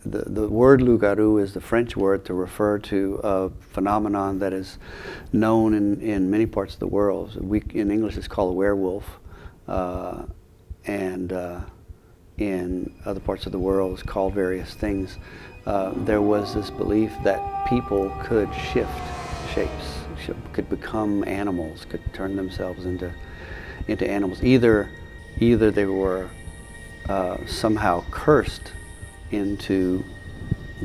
the word loup-garou is the French word to refer to a phenomenon that is known in many parts of the world. In English it's called a werewolf, and in other parts of the world it's called various things. There was this belief that people could shift shapes, could become animals, could turn themselves into animals. Either they were somehow cursed into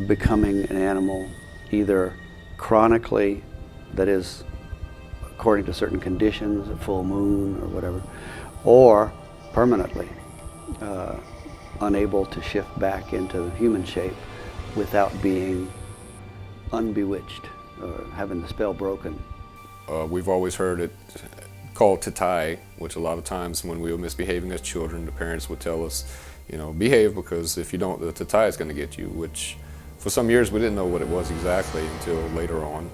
becoming an animal, either chronically, that is, according to certain conditions, a full moon or whatever, or permanently unable to shift back into human shape without being unbewitched or having the spell broken. We've always heard it called tatai, which a lot of times when we were misbehaving as children, the parents would tell us, you know, behave, because if you don't, the tatai is going to get you, which for some years we didn't know what it was exactly until later on.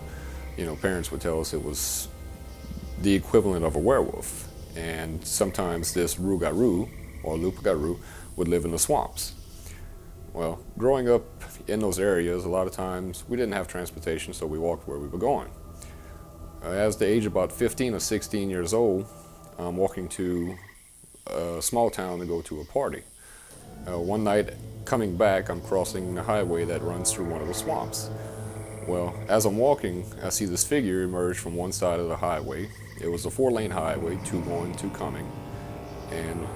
You know, parents would tell us it was the equivalent of a werewolf. And sometimes this loup-garou or loup-garou would live in the swamps. Well, growing up in those areas, a lot of times we didn't have transportation, so we walked where we were going. As the age of about 15 or 16 years old, I'm walking to a small town to go to a party. One night, coming back, I'm crossing the highway that runs through one of the swamps. Well, as I'm walking, I see this figure emerge from one side of the highway. It was a 4-lane highway, 2 going, 2 coming. And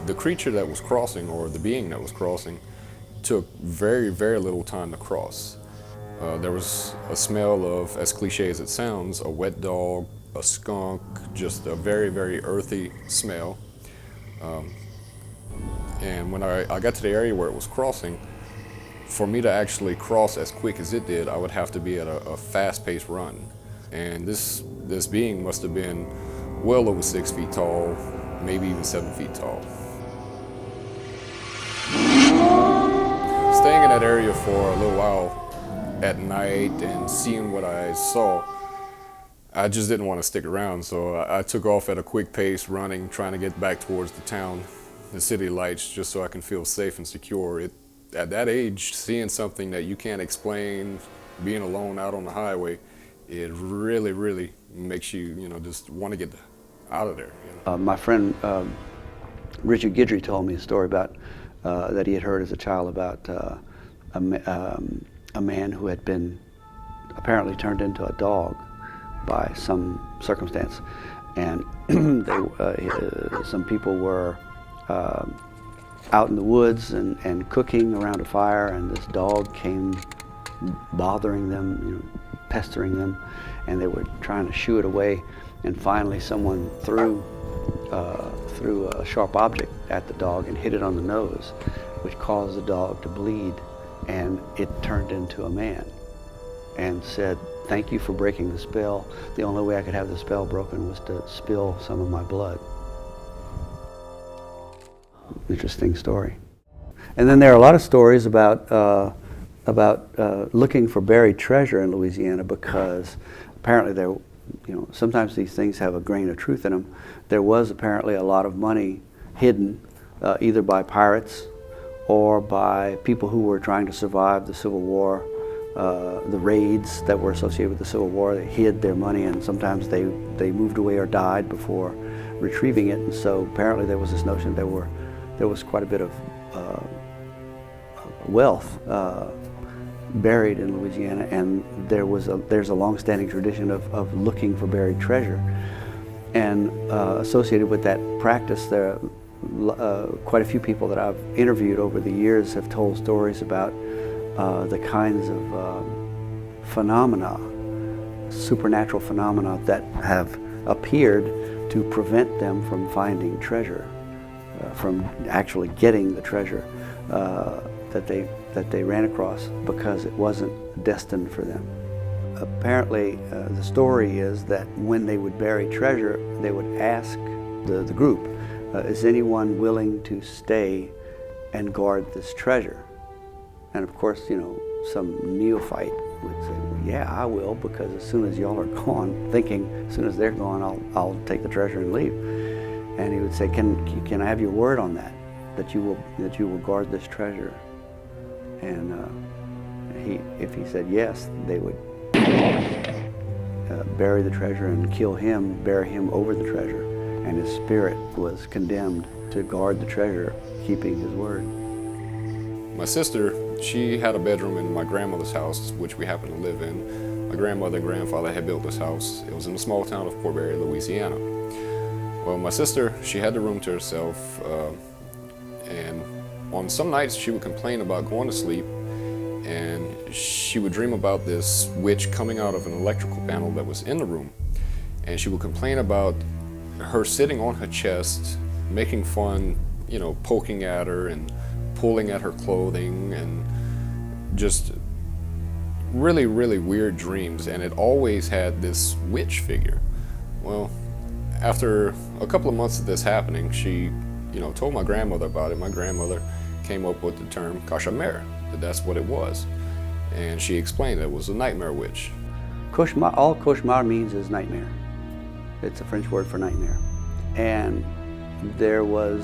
the creature that was crossing, or the being that was crossing, took very, very little time to cross. There was a smell of, as cliche as it sounds, a wet dog, a skunk, just a very, very earthy smell. And when I got to the area where it was crossing, for me to actually cross as quick as it did, I would have to be at a fast-paced run. And this being must have been well over 6 feet tall, maybe even 7 feet tall. Staying in that area for a little while at night and seeing what I saw, I just didn't want to stick around, so I took off at a quick pace, running, trying to get back towards the town, the city lights, just so I can feel safe and secure. At that age, seeing something that you can't explain, being alone out on the highway, it really, really makes you, just want to get out of there. My friend Richard Guidry told me a story about that he had heard as a child about a man who had been apparently turned into a dog by some circumstance, and some people were out in the woods and cooking around a fire, and this dog came bothering them, pestering them, and they were trying to shoo it away, and finally someone threw a sharp object at the dog and hit it on the nose, which caused the dog to bleed, and it turned into a man and said, "Thank you for breaking the spell. The only way I could have the spell broken was to spill some of my blood." Interesting story. And then there are a lot of stories about looking for buried treasure in Louisiana, because apparently there, sometimes these things have a grain of truth in them. There was apparently a lot of money hidden, either by pirates or by people who were trying to survive the Civil War, the raids that were associated with the Civil War. They hid their money, and sometimes they moved away or died before retrieving it. And so apparently there was this notion there was quite a bit of wealth buried in Louisiana, and there's a long-standing tradition of looking for buried treasure. And associated with that practice, there quite a few people that I've interviewed over the years have told stories about the kinds of phenomena, supernatural phenomena, that have appeared to prevent them from finding treasure, from actually getting the treasure that they ran across, because it wasn't destined for them. Apparently, the story is that when they would bury treasure, they would ask the group, is anyone willing to stay and guard this treasure? And of course, some neophyte would say, well, yeah, I will, because as soon as y'all are gone, thinking as soon as they're gone, I'll take the treasure and leave. And he would say, can I have your word on that you will guard this treasure? And if he said yes, they would bury the treasure and kill him, bury him over the treasure. And his spirit was condemned to guard the treasure, keeping his word. My sister, she had a bedroom in my grandmother's house, which we happened to live in. My grandmother and grandfather had built this house. It was in the small town of Port Barre, Louisiana. Well, my sister, she had the room to herself, and on some nights she would complain about going to sleep, and she would dream about this witch coming out of an electrical panel that was in the room. And she would complain about her sitting on her chest, making fun, you know, poking at her and pulling at her clothing, and just really, really weird dreams. And it always had this witch figure. Well, after a couple of months of this happening, she, you know, told my grandmother about it. My grandmother came up with the term cauchemar, that's what it was. And she explained it was a nightmare witch. Cauchemar, all cauchemar means is nightmare. It's a French word for nightmare. And there was,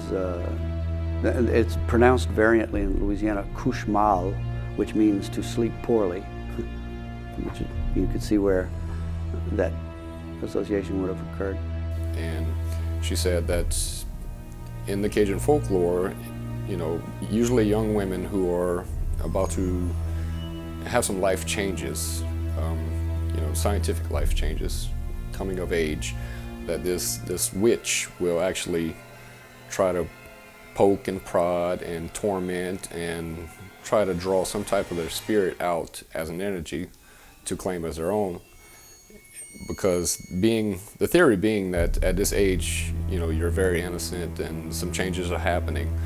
it's pronounced variantly in Louisiana, couche mal, which means to sleep poorly, which you could see where that association would have occurred. And she said that in the Cajun folklore, you know, usually young women who are about to have some life changes, you know, scientific life changes, coming of age, that this witch will actually try to poke and prod and torment and try to draw some type of their spirit out as an energy to claim as their own. Because the theory being that at this age, you know, you're very innocent and some changes are happening.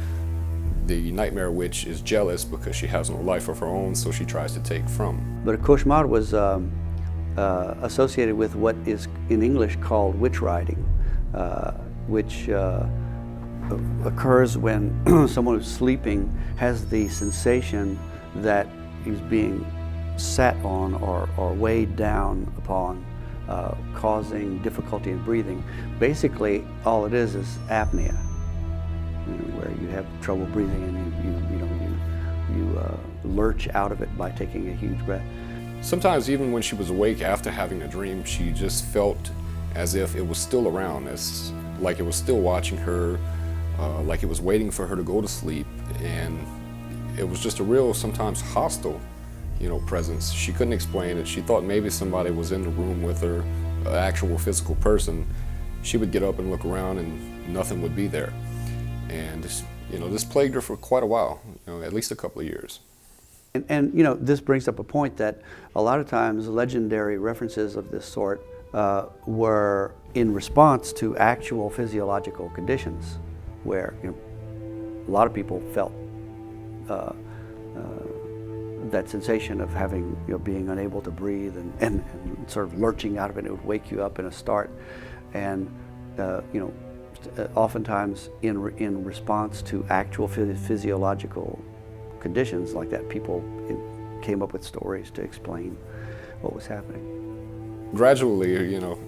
The nightmare witch is jealous because she has no life of her own, so she tries to take from. But a cauchemar was associated with what is in English called witch riding, which occurs when someone who's sleeping has the sensation that he's being sat on or weighed down upon, causing difficulty in breathing. Basically, all it is apnea, you know, where you have trouble breathing and you lurch out of it by taking a huge breath. Sometimes even when she was awake after having a dream, she just felt as if it was still around, as like it was still watching her, like it was waiting for her to go to sleep, and it was just a real, sometimes hostile, you know, presence. She couldn't explain it. She thought maybe somebody was in the room with her, an actual physical person. She would get up and look around and nothing would be there. And you know, this plagued her for quite a while, you know, at least a couple of years. And you know, this brings up a point that a lot of times legendary references of this sort were in response to actual physiological conditions, where, you know, a lot of people felt that sensation of having, you know, being unable to breathe and sort of lurching out of it. It would wake you up in a start, and you know, oftentimes in response to actual physiological conditions like that, people came up with stories to explain what was happening. Gradually, you know,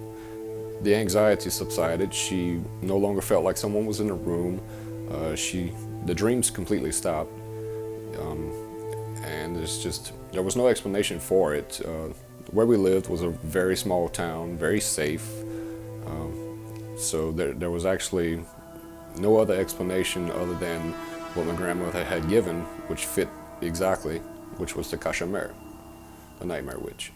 the anxiety subsided. She no longer felt like someone was in the room. The dreams completely stopped. And there was no explanation for it. Where we lived was a very small town, very safe. So there was actually no other explanation other than what my grandmother had given, which fit exactly, which was the cauchemar, the nightmare witch.